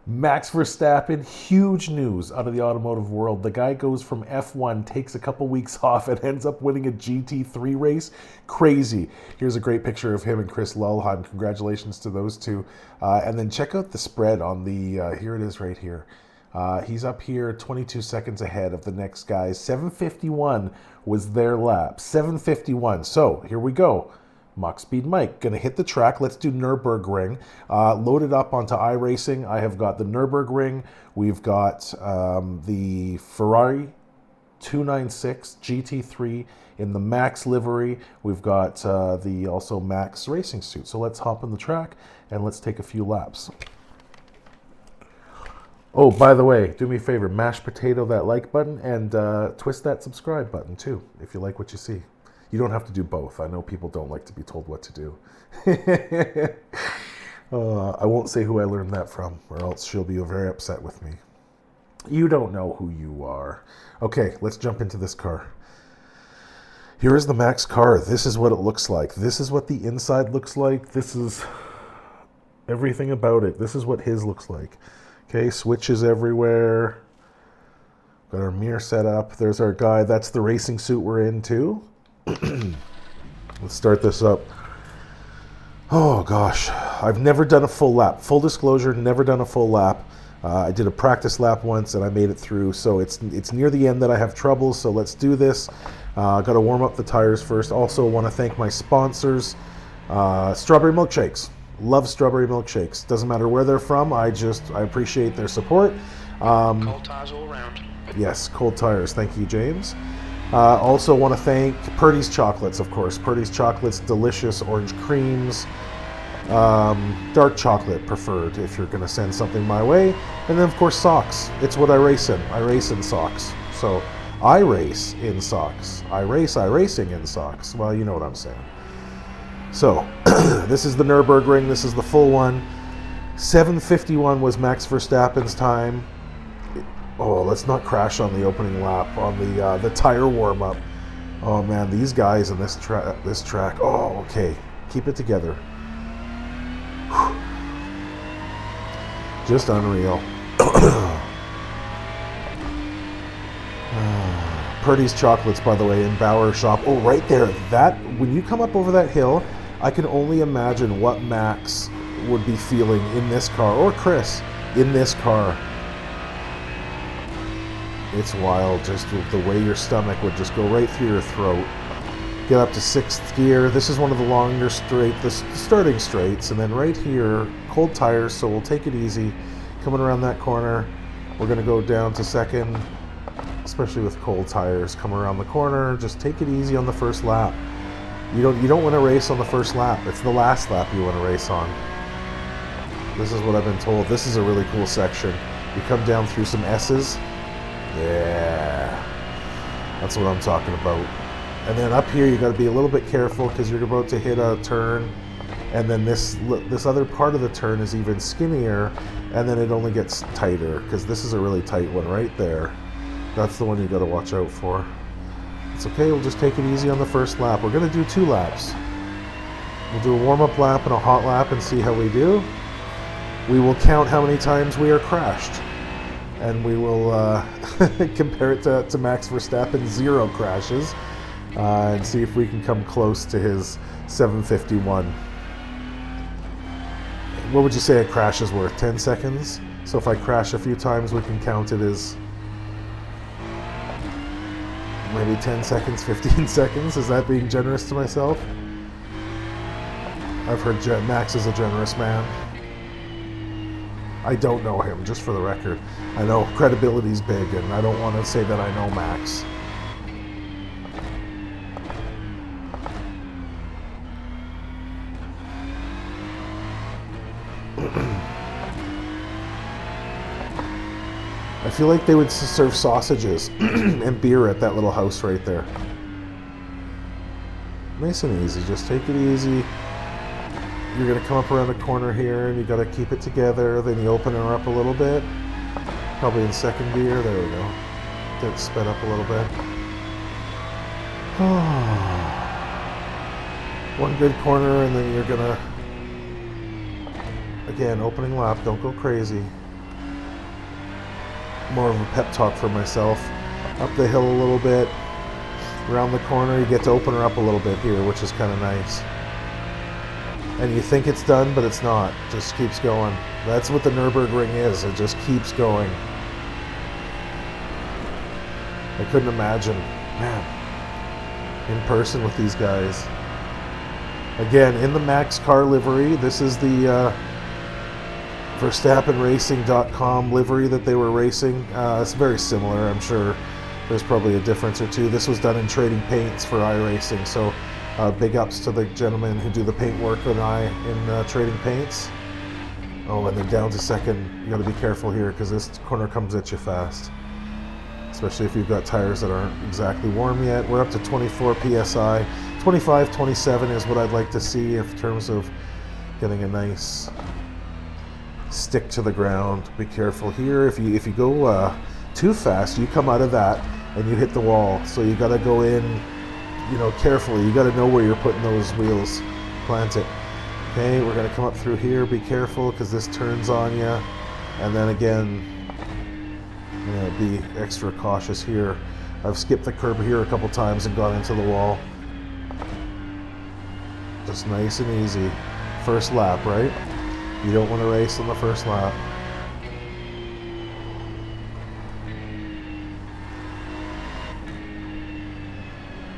Max Verstappen, huge news out of the automotive world. The guy goes from F1, takes a couple weeks off, and ends up winning a GT3 race. Crazy. Here's a great picture of him and Chris Lulham. Congratulations to those two. And then check out the spread on the, here it is right here. He's up here 22 seconds ahead of the next guys. 7:51 was their lap. 7:51. So here we go. Mach Speed Mike, gonna hit the track. Let's do Nürburgring. Loaded up onto iRacing. I have got the Nürburgring. We've got the Ferrari 296 GT3 in the Max livery. We've got the also Max racing suit. So let's hop on the track and let's take a few laps. Oh, by the way, do me a favor, mash potato that like button and twist that subscribe button too, if you like what you see. You don't have to do both. I know people don't like to be told what to do. I won't say who I learned that from, or else she'll be very upset with me. You don't know who you are. Okay, let's jump into this car. Here is the Max car. This is what it looks like. This is what the inside looks like. This is everything about it. This is what his looks like. Okay, switches everywhere. Got our mirror set up. There's our guy. That's the racing suit we're in too. Let's start this up. Oh gosh, I've never done a full lap. Full disclosure, never done a full lap. I did a practice lap once and I made it through, so it's near the end that I have trouble, so let's do this. Got to warm up the tires first. Also want to thank my sponsors, Strawberry Milkshakes. Love strawberry milkshakes. Doesn't matter where they're from, I appreciate their support. Cold tires all around. Yes, cold tires. Thank you, James. Also want to thank Purdy's Chocolates, of course. Purdy's Chocolates, delicious orange creams. Dark chocolate preferred if you're going to send something my way. And then, of course, socks. It's what I race in. I race in socks. So, I race in socks. I racing in socks. Well, you know what I'm saying. So, this is the Nürburgring. This is the full one. 7:51 was Max Verstappen's time. Oh, let's not crash on the opening lap, on the tire warm-up. Oh man, these guys in this track. Oh, okay. Keep it together. Whew. Just unreal. Purdy's Chocolates, by the way, in Bauer Shop. Oh, right there. That when you come up over that hill, I can only imagine what Max would be feeling in this car, or Chris in this car. It's wild, just the way your stomach would just go right through your throat. Get up to 6th gear. This is one of the longer the starting straights. And then right here, cold tires, so we'll take it easy. Coming around that corner, we're going to go down to 2nd, especially with cold tires. Come around the corner, just take it easy on the first lap. You don't want to race on the first lap. It's the last lap you want to race on. This is what I've been told. This is a really cool section. You come down through some S's. Yeah, that's what I'm talking about. And then up here you got to be a little bit careful because you're about to hit a turn, and then this other part of the turn is even skinnier, and then it only gets tighter because this is a really tight one right there. That's the one you got to watch out for. It's okay, we'll just take it easy on the first lap. We're going to do 2 laps. We'll do a warm-up lap and a hot lap and see how we do. We will count how many times we are crashed. And we will compare it to Max Verstappen, 0 crashes, and see if we can come close to his 7:51. What would you say a crash is worth? 10 seconds? So if I crash a few times, we can count it as maybe 10 seconds, 15 seconds. Is that being generous to myself? I've heard Max is a generous man. I don't know him, just for the record. I know credibility's big, and I don't want to say that I know Max. I feel like they would serve sausages and beer at that little house right there. Nice and easy, just take it easy. You're going to come up around the corner here, and you got to keep it together. Then you open her up a little bit. Probably in 2nd gear. There we go. Get it sped up a little bit. One good corner, and then you're going to, again, opening lap. Don't go crazy. more of a pep talk for myself. Up the hill a little bit, around the corner, you get to open her up a little bit here, which is kind of nice. And you think it's done, but it's not. It just keeps going. That's what the Nürburgring is. It just keeps going. I couldn't imagine, man, in person with these guys. Again, in the Max car livery. This is the VerstappenRacing.com livery that they were racing. It's very similar, I'm sure. There's probably a difference or two. This was done in trading paints for iRacing, so big ups to the gentlemen who do the paint work in trading paints. Oh, and then down to second, you got to be careful here because this corner comes at you fast, especially if you've got tires that aren't exactly warm yet. We're up to 24 psi. 25, 27 is what I'd like to see in terms of getting a nice stick to the ground. Be careful here. If you go too fast, you come out of that and you hit the wall. So you got to go in, carefully. You got to know where you're putting those wheels. Plant it. Okay, we're gonna come up through here. Be careful because this turns on you. And then again, I'm gonna be extra cautious here. I've skipped the curb here a couple times and gone into the wall. Just nice and easy. First lap, right? You don't want to race on the first lap.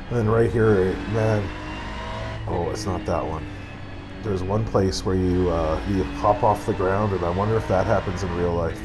And then right here, man, oh, it's not that one. There's one place where you hop off the ground, and I wonder if that happens in real life.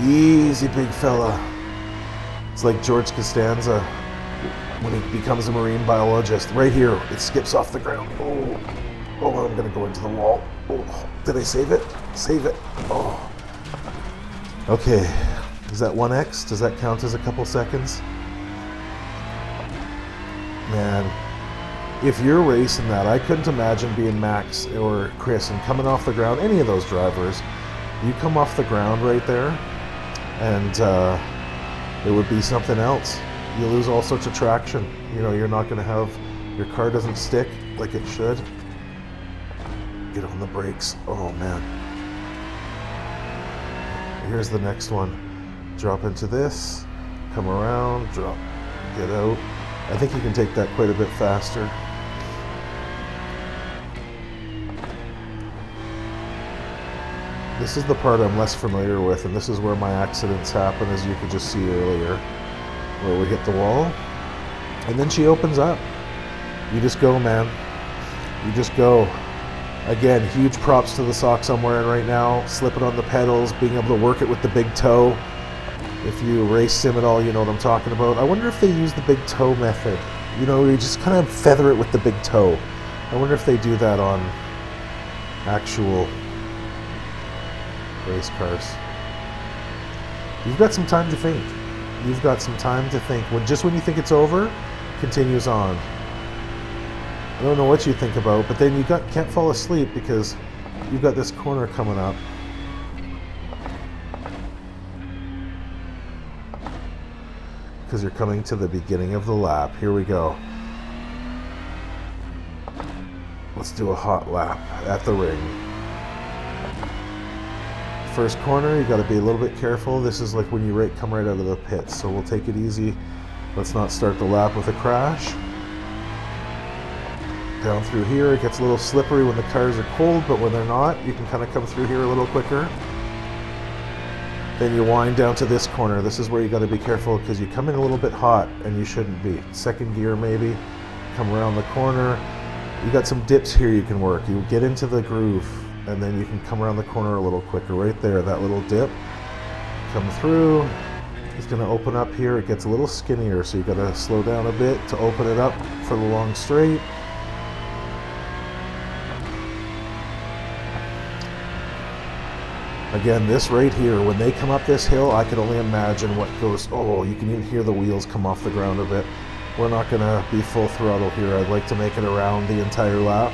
Easy, big fella. It's like George Costanza when he becomes a marine biologist. Right here, it skips off the ground. Oh, I'm gonna go into the wall. Oh, did I save it? Save it. Oh. Okay, is that 1x? Does that count as a couple seconds? Man, if you're racing that, I couldn't imagine being Max or Chris and coming off the ground, any of those drivers. You come off the ground right there, and it would be something else. You lose all sorts of traction. You're not going to have, your car doesn't stick like it should. Get on the brakes. Oh man. Here's the next one. Drop into this, come around, drop, get out. I think you can take that quite a bit faster. This is the part I'm less familiar with, and this is where my accidents happen, as you could just see earlier, where we hit the wall, and then she opens up. You just go, man. You just go. Again, huge props to the socks I'm wearing right now, slipping on the pedals, being able to work it with the big toe. If you race sim at all, you know what I'm talking about. I wonder if they use the big toe method. You just kind of feather it with the big toe. I wonder if they do that on actual race cars. You've got some time to think. You've got some time to think. When you think it's over, continues on. I don't know what you think about, but then you can't fall asleep because you've got this corner coming up. Because you're coming to the beginning of the lap. Here we go. Let's do a hot lap at the ring. First corner, you got to be a little bit careful. This is like when you come right out of the pits, so we'll take it easy. Let's not start the lap with a crash. Down through here, it gets a little slippery when the tires are cold, but when they're not, you can kind of come through here a little quicker. Then you wind down to this corner. This is where you got to be careful because you come in a little bit hot and you shouldn't be. Second gear maybe, come around the corner. You got some dips here you can work. You get into the groove, and then you can come around the corner a little quicker. Right there, that little dip. Come through. It's going to open up here. It gets a little skinnier, so you got to slow down a bit to open it up for the long straight. Again, this right here, when they come up this hill, I can only imagine what goes. Oh, you can even hear the wheels come off the ground a bit. We're not going to be full throttle here. I'd like to make it around the entire lap.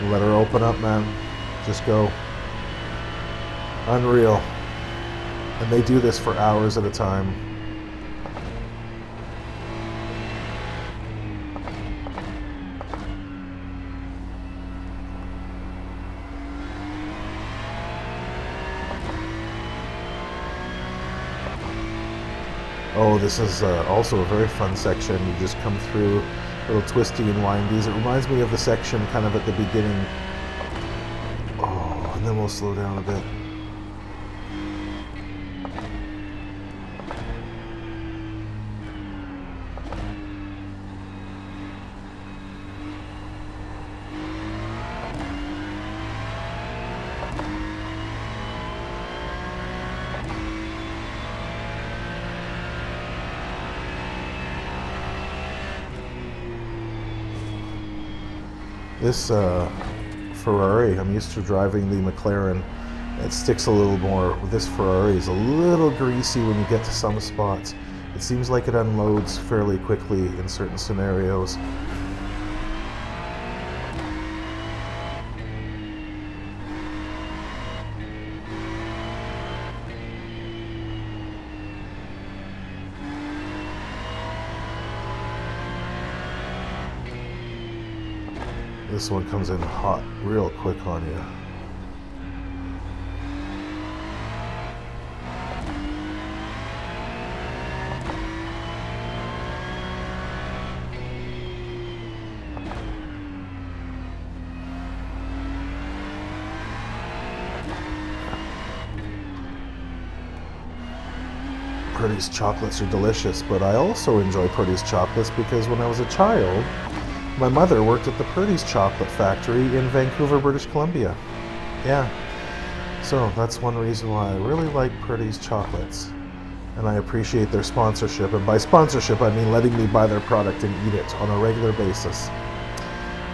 Let her open up, man. Just go. Unreal. And they do this for hours at a time. Oh, this is also a very fun section. You just come through little twisty and windies. It reminds me of the section kind of at the beginning. Oh, and then we'll slow down a bit. This Ferrari, I'm used to driving the McLaren. It sticks a little more. This Ferrari is a little greasy when you get to some spots. It seems like it unloads fairly quickly in certain scenarios. This one comes in hot real quick on you. Purdy's chocolates are delicious, but I also enjoy Purdy's chocolates because when I was a child, my mother worked at the Purdy's chocolate factory in Vancouver, British Columbia. Yeah, so that's one reason why I really like Purdy's chocolates. And I appreciate their sponsorship. And by sponsorship, I mean letting me buy their product and eat it on a regular basis.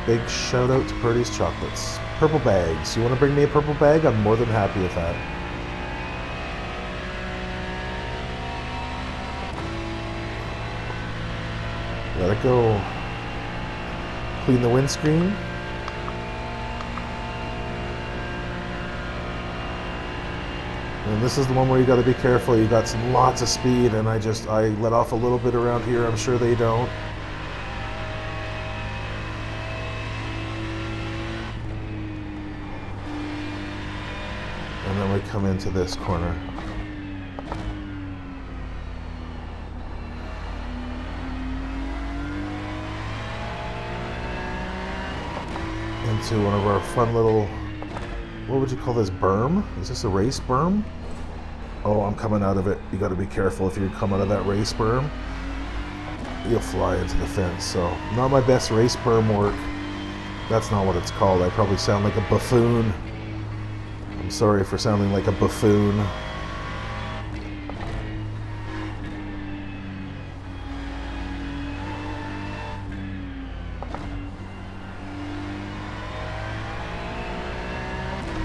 Big shout out to Purdy's chocolates. Purple bags. You want to bring me a purple bag? I'm more than happy with that. Let it go. Clean the windscreen. And this is the one where you got to be careful. You got lots of speed, and I let off a little bit around here. I'm sure they don't. And then we come into this corner. Into one of our fun little, what would you call this, berm? Is this a race berm? Oh, I'm coming out of it. You got to be careful if you come out of that race berm. You'll fly into the fence. So, not my best race berm work. That's not what it's called. I probably sound like a buffoon. I'm sorry for sounding like a buffoon.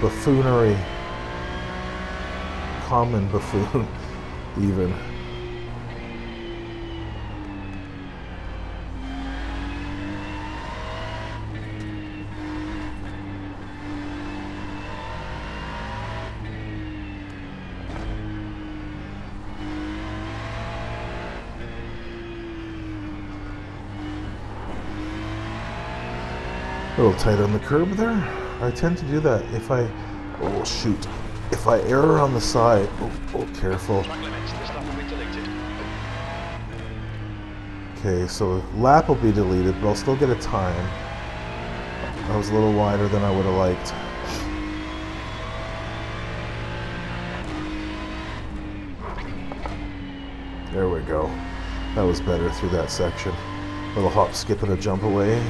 Buffoonery. Common buffoon, even. A little tight on the curb there. I tend to do that if I, oh shoot, if I err on the side, oh careful. Okay, so lap will be deleted, but I'll still get a time. That was a little wider than I would have liked. There we go. That was better through that section. Little hop, skip, and a jump away.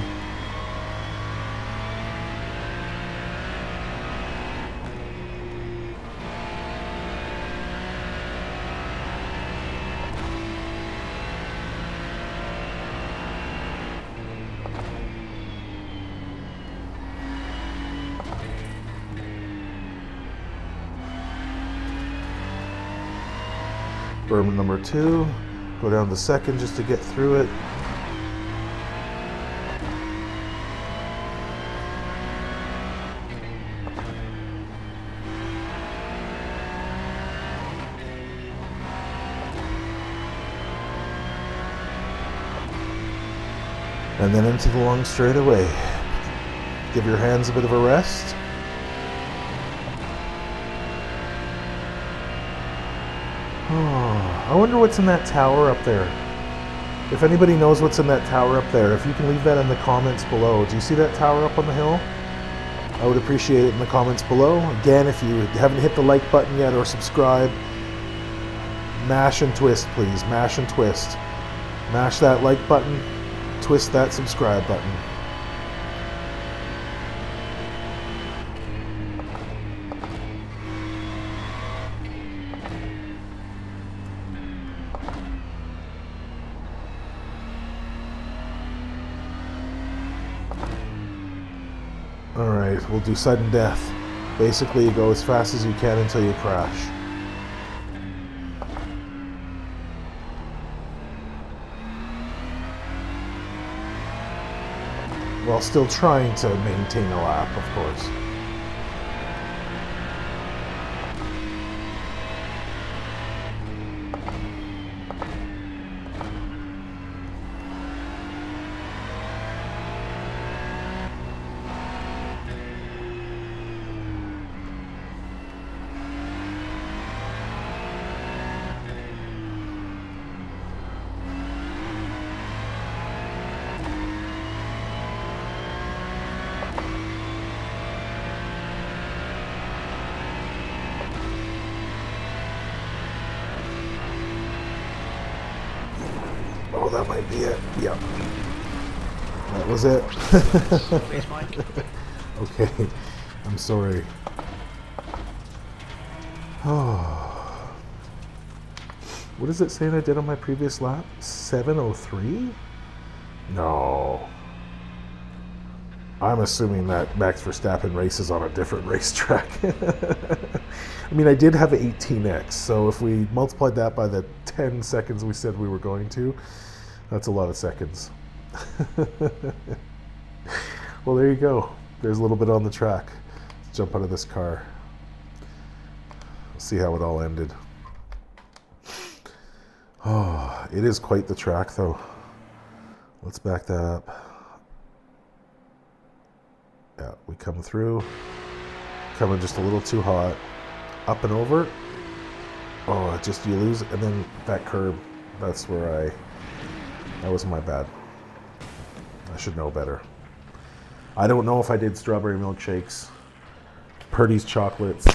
Berm number 2, go down the second just to get through it. And then into the long straightaway. Give your hands a bit of a rest. Oh, I wonder what's in that tower up there. If anybody knows what's in that tower up there, if you can leave that in the comments below. Do you see that tower up on the hill? I would appreciate it in the comments below. Again, if you haven't hit the like button yet or subscribe, mash and twist, please. Mash and twist. Mash that like button, twist that subscribe button. Alright, we'll do sudden death. Basically, you go as fast as you can until you crash. While still trying to maintain a lap, of course. Oh, that might be it. Yep. That was it. Okay. I'm sorry. Oh. What is it saying I did on my previous lap? 7:03? No. I'm assuming that Max Verstappen races on a different racetrack. I mean, I did have an 18x, so if we multiplied that by the 10 seconds we said we were going to, that's a lot of seconds. Well, there you go. There's a little bit on the track. Let's jump out of this car. See how it all ended. Oh, it is quite the track, though. Let's back that up. Yeah, we come through. Coming just a little too hot. Up and over. Oh, just you lose. And then that curb. That's where that was my bad. I should know better. I don't know if I did strawberry milkshakes, Purdy's chocolates,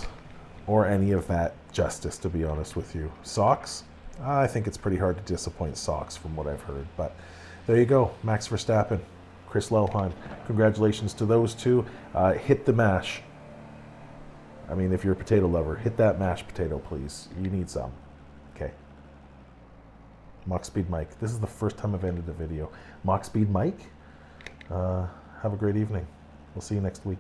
or any of that justice, to be honest with you. Socks? I think it's pretty hard to disappoint socks from what I've heard. But there you go. Max Verstappen, Chris Lulham. Congratulations to those two. Hit the mash. I mean, if you're a potato lover, hit that mashed potato, please. You need some. Okay. Mach Speed Mike. This is the first time I've ended a video. Mach Speed Mike. Have a great evening. We'll see you next week.